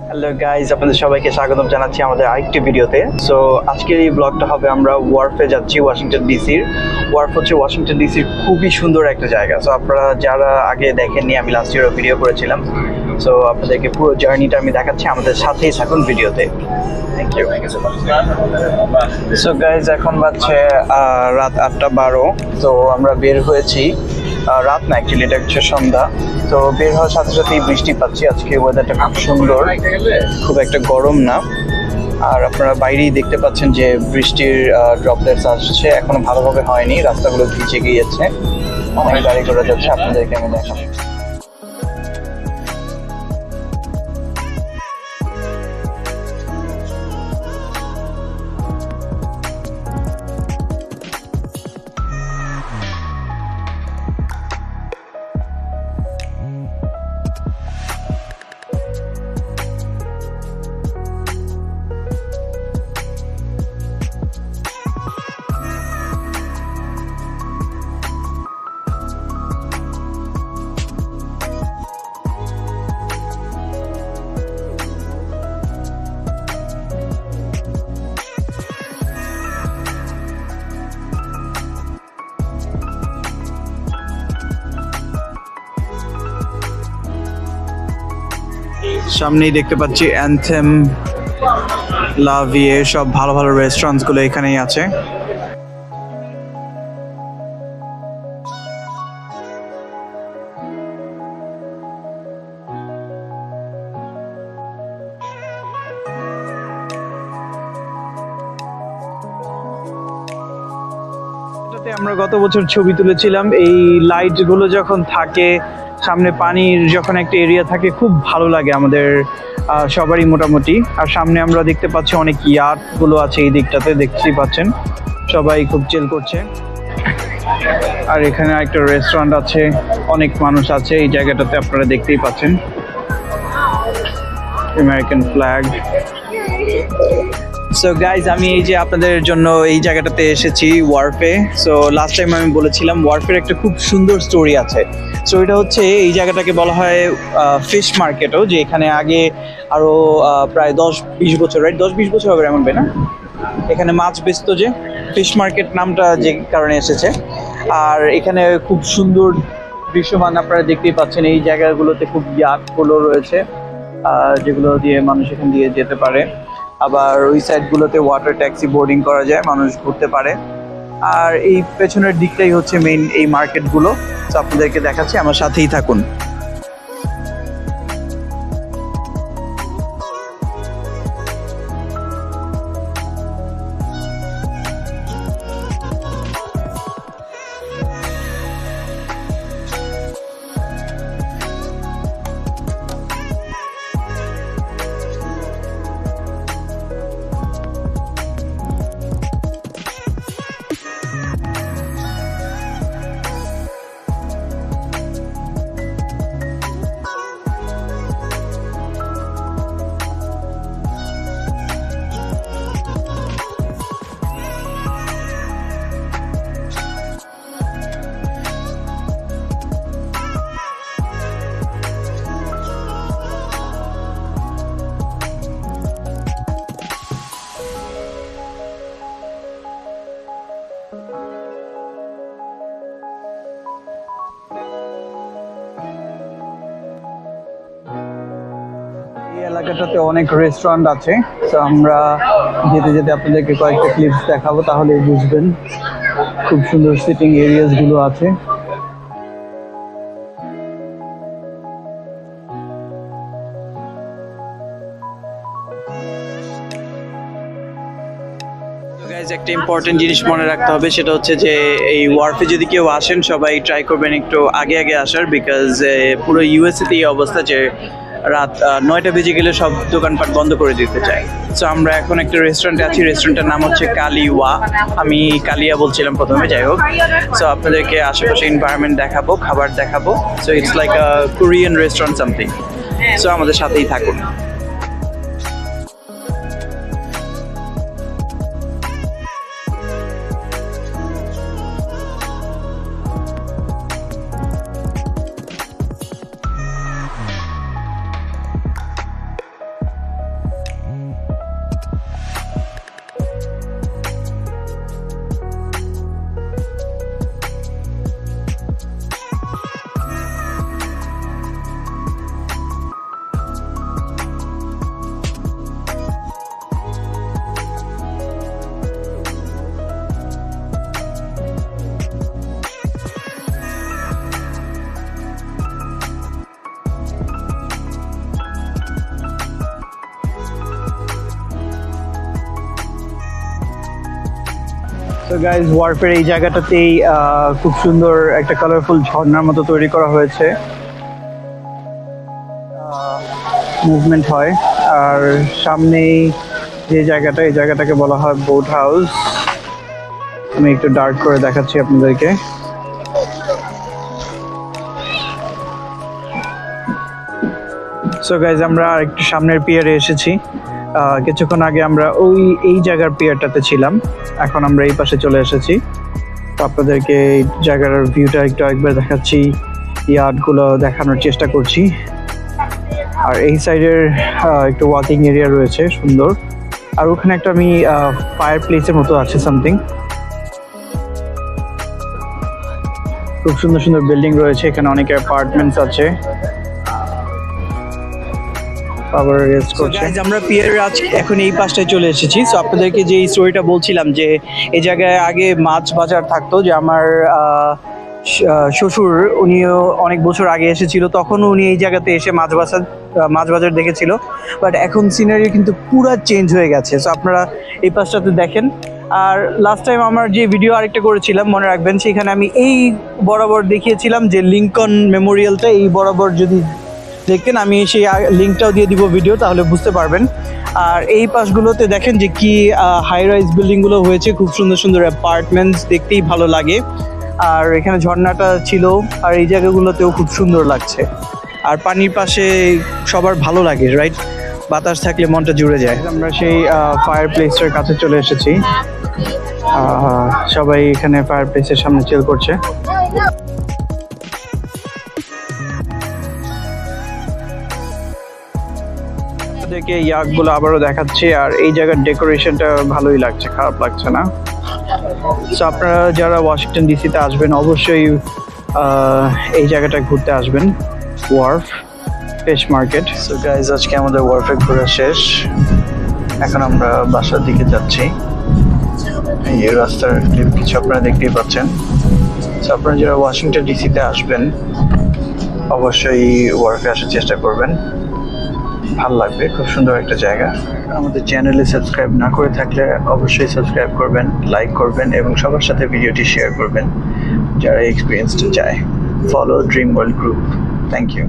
Hello guys, আপনাদের সবাইকে স্বাগতম জানাচ্ছি আমাদের আরেকটি ভিডিওতে। সো আজকের এই ব্লগটা হবে, আমরা ওয়ার্ফে যাচ্ছি, ওয়াশিংটন ডিসির। ওয়ার্ফ হচ্ছে ওয়াশিংটন ডিসির খুবই সুন্দর একটা জায়গা। সো আপনারা যারা আগে দেখেননি, আমি লাস্ট ইয়ারও ভিডিও করেছিলাম। সো আপনাদেরকে পুরো জার্নিটা আমি দেখাচ্ছি, আমাদের সাথেই থাকুন ভিডিওতে। Thank you. সো গাইজ, এখন বাজছে রাত 8:12। তো আমরা বের হয়েছি, রাত না অ্যাকচুয়ালি, এটা হচ্ছে সন্ধ্যা। তো বের হওয়ার সাথে সাথেই বৃষ্টি পাচ্ছি। আজকে ওয়েদারটা খুব সুন্দর, খুব একটা গরম না। আর আপনারা বাইরেই দেখতে পাচ্ছেন যে বৃষ্টির ড্রপলেটস আসছে, এখনো ভালোভাবে হয়নি, রাস্তাগুলো ভিজে গিয়েছে, অনেক গাড়ি ঘোড়া যাচ্ছে, আপনাদেরকে আমি দেখাবো। সামনেই দেখতে পাচ্ছি অ্যানথেম, লাভিয়ে, সব ভালো ভালো রেস্টুরেন্টস গুলো এখানেই আছে। আমরা গত বছর ছবি তুলেছিলাম। এই লাইট গুলো যখন থাকে সামনে, পানির যখন একটা এরিয়া থাকে, খুব ভালো লাগে আমাদের সবারই মোটামুটি। আর সামনে আমরা দেখতে পাচ্ছি অনেক ইয়াট গুলো আছে, এই দিকটাতে দেখতেই পাচ্ছেন, সবাই খুব চিল করছে। আর এখানে একটা রেস্টুরেন্ট আছে, অনেক মানুষ আছে এই জায়গাটাতে, আপনারা দেখতেই পাচ্ছেন আমেরিকান ফ্ল্যাগ। সো গাইজ, আমি এই যে আপনাদের জন্য এই জায়গাটাতে এসেছি ওয়ার্ফে। সো লাস্ট টাইম আমি বলেছিলাম ওয়ার্ফের একটা খুব সুন্দর স্টোরি আছে। সো এটা হচ্ছে, এই জায়গাটাকে বলা হয় ফিশ মার্কেটও, যে এখানে আগে আরও প্রায় 10-20 বছর, রাইট, 10-20 বছর হবে এমন না, এখানে মাছ বেচতো, যে ফিশ মার্কেট নামটা যে কারণে এসেছে। আর এখানে খুব সুন্দর দৃশ্যমান আপনারা দেখতেই পাচ্ছেন। এই জায়গাগুলোতে খুব ইয়াটগুলো রয়েছে, যেগুলো দিয়ে মানুষ এখান দিয়ে যেতে পারে। আবার ওই সাইডগুলোতে ওয়াটার ট্যাক্সি বোর্ডিং করা যায়, মানুষ ঘুরতে পারে। আর এই পেছনের দিকটাই হচ্ছে মেইন এই মার্কেটগুলো। তো আপনাদেরকে দেখাচ্ছি, আমার সাথেই থাকুন। এলাকাটাতে অনেক রেস্টুরেন্ট আছে। তো আমরা যেতে যেতে আপনাদেরকে কয়েকটা ক্লিপস দেখাবো, তাহলে বুঝবেন। খুব সুন্দর সিটিং এরিয়াস গুলো আছে। একটা ইম্পর্টেন্ট জিনিস মনে রাখতে হবে, সেটা হচ্ছে যে এই ওয়ার্ফে যদি কেউ আসেন, সবাই ট্রাই করবেন একটু আগে আগে আসার, বিকজ পুরো ইউএসএতে এই অবস্থা যে রাত 9টা বেজে গেলে সব দোকানপাট বন্ধ করে দিতে চায়। সো আমরা এখন একটা রেস্টুরেন্টে আছি, রেস্টুরেন্টের নাম হচ্ছে কালিওয়া। আমি কালিয়া বলছিলাম প্রথমে, যাই হোক। সো আপনাদেরকে আশেপাশে এনভায়রনমেন্ট দেখাবো, খাবার দেখাবো। So it's like a Korean restaurant something. So আমাদের সাথেই থাকুন। তো গাইজ ওয়ার্ফের এই জায়গাটাতেই খুব সুন্দর একটা কালারফুল ঝর্ণার মতো তৈরি করা হয়েছে, মুভমেন্ট হয়। আর সামনেই যে জায়গাটা, এই জায়গাটাকে বলা হয় বোট হাউস। আমি একটু ডার্ক করে দেখাচ্ছি আপনাদেরকে। সো গাইজ আমরা একটু সামনের পিয়ারে এসেছি। কিছুক্ষণ আগে আমরা এই জায়গার পিয়ারটাতে ছিলাম, এখন আমরা এই পাশে চলে এসেছি। তো আপনাদেরকে এই জায়গার ভিউটা একবার দেখাচ্ছি, ইয়ার্ডগুলো দেখানোর চেষ্টা করছি। আর এই সাইডের একটু ওয়াকিং এরিয়া রয়েছে সুন্দর। আর ওখানে একটা আমি ফায়ার প্লেসের মতো আছে সামথিং। খুব সুন্দর সুন্দর বিল্ডিং রয়েছে এখানে, অনেক অ্যাপার্টমেন্টস আছে। আমরা পিয়ারের এখন এই পাশটায় চলে এসেছি। সো আপনাদেরকে যে স্টোরিটা বলছিলাম যে এই জায়গায় আগে মাছ বাজার থাকতো, যে আমার শ্বশুর উনিও অনেক বছর আগে এসেছিল, তখন উনি এই জায়গাতে এসে মাছ বাজার দেখেছিল। বাট এখন সিনারি কিন্তু পুরো চেঞ্জ হয়ে গেছে। সো আপনারা এই পাশটাতে দেখেন। আর লাস্ট টাইম আমার যে ভিডিও আরেকটা করেছিলাম মনে রাখবেন, সেখানে আমি এই বরাবর দেখিয়েছিলাম যে লিঙ্কন মেমোরিয়ালটা এই বরাবর যদি দেখেন, আমি সেই লিঙ্কটাও দিয়ে দিব ভিডিও, তাহলে বুঝতে পারবেন। আর এই পাশগুলোতে দেখেন যে কি হাই রাইজ বিল্ডিংগুলো হয়েছে, খুব সুন্দর সুন্দর অ্যাপার্টমেন্টস, দেখতেই ভালো লাগে। আর এখানে ঝর্ণাটা ছিল, আর এই জায়গাগুলোতেও খুব সুন্দর লাগছে। আর পানির পাশে সবার ভালো লাগে, রাইট? বাতাস থাকলে মনটা জুড়ে যায়। আমরা সেই ফায়ার প্লেসটার কাছে চলে এসেছি। সবাই এখানে ফায়ার প্লেসের সামনে চিল করছে। আপনাদেরকে ইয়াকগুলো আবারও দেখাচ্ছি। আর এই জায়গার ডেকোরেশনটা ভালোই লাগছে, খারাপ লাগছে না। সো আপনারা যারা ওয়াশিংটন ডিসিতে আসবেন অবশ্যই এই জায়গাটা ঘুরতে আসবেন, wharf fish market. So guys আজকে আমাদের ওয়ার্ফে ঘোরা শেষ, এখন আমরা বাসার দিকে যাচ্ছি। এই রাস্তার ক্লিপ কিছু আপনারা দেখতেই পাচ্ছেন। সো আপনারা যারা ওয়াশিংটন ডিসিতে আসবেন অবশ্যই ওয়ার্ফে আসার চেষ্টা করবেন, ভালো লাগবে, খুব সুন্দর একটা জায়গা। আমাদের চ্যানেলে সাবস্ক্রাইব না করে থাকলে অবশ্যই সাবস্ক্রাইব করবেন, লাইক করবেন এবং সবার সাথে ভিডিওটি শেয়ার করবেন যারা এক্সপিরিয়েন্সটা চায়। Follow Dream World Group. Thank you.